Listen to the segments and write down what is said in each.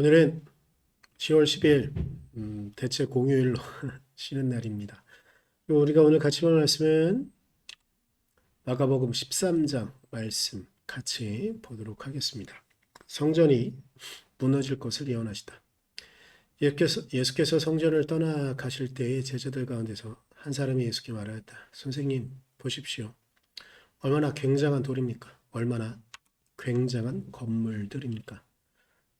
오늘은 10월 10일 대체 공휴일로 쉬는 날입니다. 그리고 우리가 오늘 같이 볼 말씀은 마가복음 13장 말씀 같이 보도록 하겠습니다. 성전이 무너질 것을 예언하시다. 예수께서 성전을 떠나 가실 때에 제자들 가운데서 한 사람이 예수께 말하였다. 선생님, 보십시오. 얼마나 굉장한 돌입니까? 얼마나 굉장한 건물들입니까?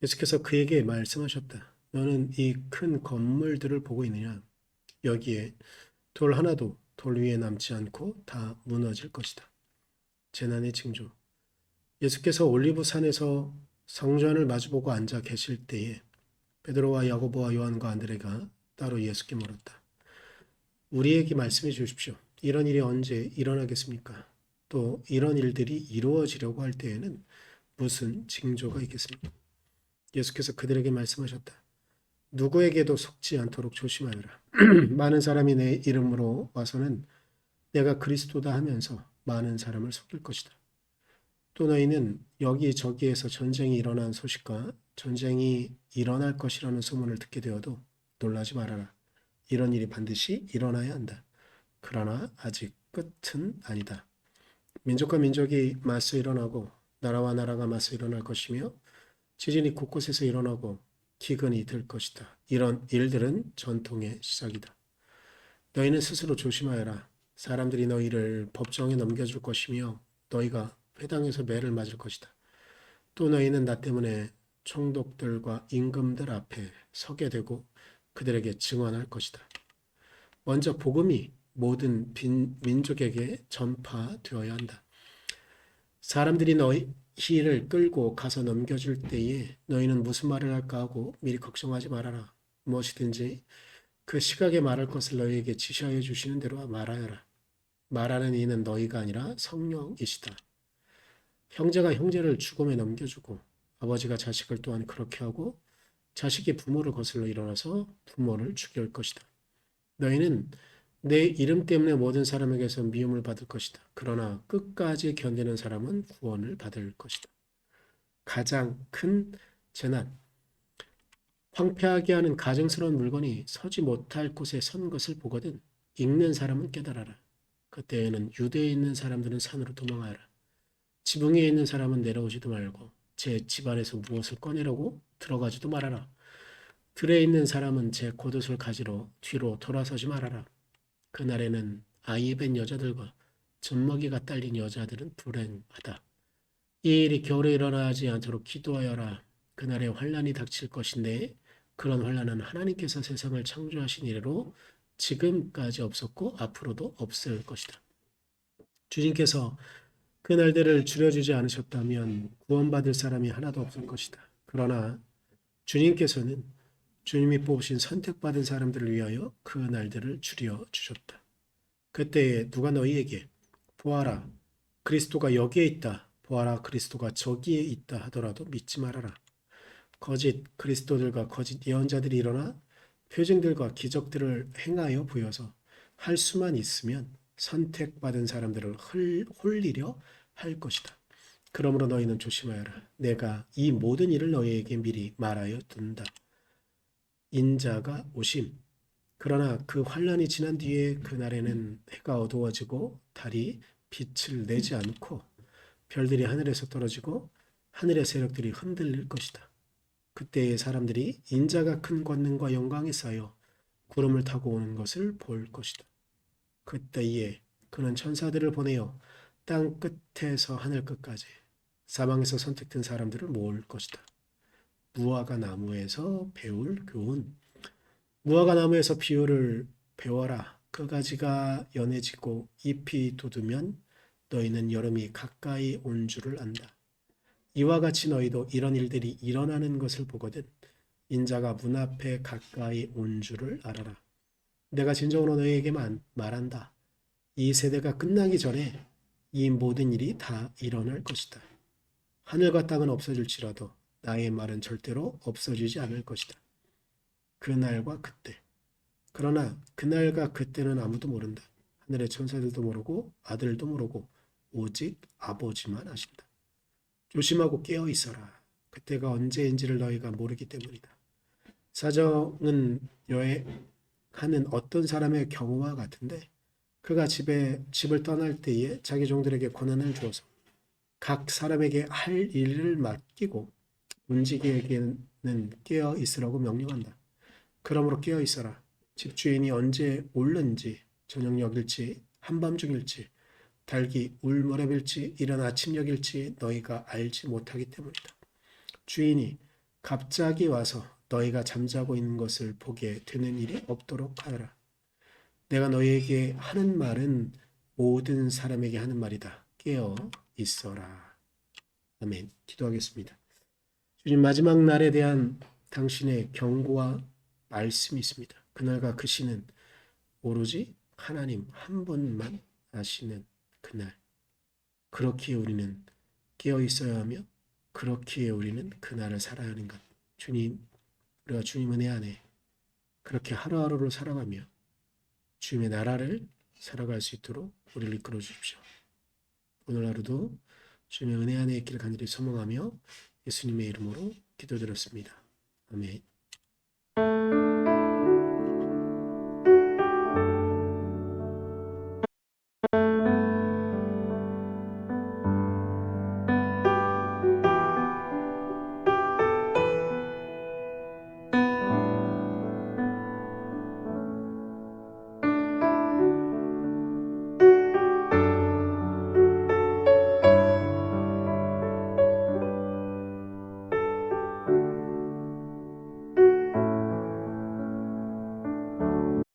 예수께서 그에게 말씀하셨다. 너는 이 큰 건물들을 보고 있느냐? 여기에 돌 하나도 돌 위에 남지 않고 다 무너질 것이다. 재난의 징조. 예수께서 올리브 산에서 성전을 마주보고 앉아 계실 때에 베드로와 야고보와 요한과 안드레가 따로 예수께 물었다. 우리에게 말씀해 주십시오. 이런 일이 언제 일어나겠습니까? 또 이런 일들이 이루어지려고 할 때에는 무슨 징조가 있겠습니까? 예수께서 그들에게 말씀하셨다. 누구에게도 속지 않도록 조심하여라. 많은 사람이 내 이름으로 와서는 내가 그리스도다 하면서 많은 사람을 속일 것이다. 또 너희는 여기저기에서 전쟁이 일어난 소식과 전쟁이 일어날 것이라는 소문을 듣게 되어도 놀라지 말아라. 이런 일이 반드시 일어나야 한다. 그러나 아직 끝은 아니다. 민족과 민족이 맞서 일어나고 나라와 나라가 맞서 일어날 것이며 지진이 곳곳에서 일어나고 기근이 될 것이다. 이런 일들은 전통의 시작이다. 너희는 스스로 조심하여라. 사람들이 너희를 법정에 넘겨줄 것이며 너희가 회당에서 매를 맞을 것이다. 또 너희는 나 때문에 총독들과 임금들 앞에 서게 되고 그들에게 증언할 것이다. 먼저 복음이 모든 민족에게 전파되어야 한다. 사람들이 너희를 끌고 가서 넘겨줄 때에 너희는 무슨 말을 할까 하고 미리 걱정하지 말아라. 무엇이든지 그 시각에 말할 것을 너희에게 지시하여 주시는 대로 말하여라. 말하는 이는 너희가 아니라 성령이시다. 형제가 형제를 죽음에 넘겨주고 아버지가 자식을 또한 그렇게 하고 자식이 부모를 거슬러 일어나서 부모를 죽일 것이다. 너희는 내 이름 때문에 모든 사람에게서 미움을 받을 것이다. 그러나 끝까지 견디는 사람은 구원을 받을 것이다. 가장 큰 재난, 황폐하게 하는 가증스러운 물건이 서지 못할 곳에 선 것을 보거든 읽는 사람은 깨달아라. 그때에는 유대에 있는 사람들은 산으로 도망하여라. 지붕 위에 있는 사람은 내려오지도 말고 제 집안에서 무엇을 꺼내려고 들어가지도 말아라. 들에 있는 사람은 제 겉옷을 가지러 뒤로 돌아서지 말아라. 그날에는 아이 뵌 여자들과 젖먹이가 딸린 여자들은 불행하다. 이 일이 겨울에 일어나지 않도록 기도하여라. 그날에 환란이 닥칠 것인데 그런 환란은 하나님께서 세상을 창조하신 이래로 지금까지 없었고 앞으로도 없을 것이다. 주님께서 그 날들을 줄여주지 않으셨다면 구원받을 사람이 하나도 없을 것이다. 그러나 주님께서는 주님이 뽑으신 선택받은 사람들을 위하여 그 날들을 줄여주셨다. 그때에 누가 너희에게 보아라 그리스도가 여기에 있다 보아라 그리스도가 저기에 있다 하더라도 믿지 말아라. 거짓 그리스도들과 거짓 예언자들이 일어나 표징들과 기적들을 행하여 보여서 할 수만 있으면 선택받은 사람들을 홀리려 할 것이다. 그러므로 너희는 조심하여라. 내가 이 모든 일을 너희에게 미리 말하여 둔다. 인자가 오심. 그러나 그 환란이 지난 뒤에 그날에는 해가 어두워지고 달이 빛을 내지 않고 별들이 하늘에서 떨어지고 하늘의 세력들이 흔들릴 것이다. 그때의 사람들이 인자가 큰 권능과 영광에 쌓여 구름을 타고 오는 것을 볼 것이다. 그때에 그는 천사들을 보내어 땅 끝에서 하늘 끝까지 사방에서 선택된 사람들을 모을 것이다. 무화과 나무에서 배울 교훈. 무화과 나무에서 비유를 배워라. 그 가지가 연해지고 잎이 돋으면 너희는 여름이 가까이 온 줄을 안다. 이와 같이 너희도 이런 일들이 일어나는 것을 보거든 인자가 문 앞에 가까이 온 줄을 알아라. 내가 진정으로 너희에게 말한다. 이 세대가 끝나기 전에 이 모든 일이 다 일어날 것이다. 하늘과 땅은 없어질지라도 나의 말은 절대로 없어지지 않을 것이다. 그날과 그때. 그러나 그날과 그때는 아무도 모른다. 하늘의 천사들도 모르고 아들도 모르고 오직 아버지만 아신다. 조심하고 깨어 있어라. 그때가 언제인지를 너희가 모르기 때문이다. 사정은 여행하는 어떤 사람의 경우와 같은데 그가 집을 떠날 때에 자기 종들에게 권한을 주어서 각 사람에게 할 일을 맡기고 문지기에게는 깨어 있으라고 명령한다. 그러므로 깨어 있어라. 집주인이 언제 올는지 저녁녘일지 한밤중일지 달기 울무렵일지 이른 아침녘일지 너희가 알지 못하기 때문이다. 주인이 갑자기 와서 너희가 잠자고 있는 것을 보게 되는 일이 없도록 하여라. 내가 너희에게 하는 말은 모든 사람에게 하는 말이다. 깨어 있어라. 아멘. 기도하겠습니다. 주님, 마지막 날에 대한 당신의 경고와 말씀이 있습니다. 그날과 그 시는 오로지 하나님 한 분만 아시는 그날. 그렇기에 우리는 깨어 있어야 하며 그렇기에 우리는 그날을 살아야 하는 것. 주님, 우리가 주님 은혜 안에 그렇게 하루하루를 살아가며 주님의 나라를 살아갈 수 있도록 우리를 이끌어 주십시오. 오늘 하루도 주님의 은혜 안에 있기를 간절히 소망하며 예수님의 이름으로 기도드렸습니다. 아멘.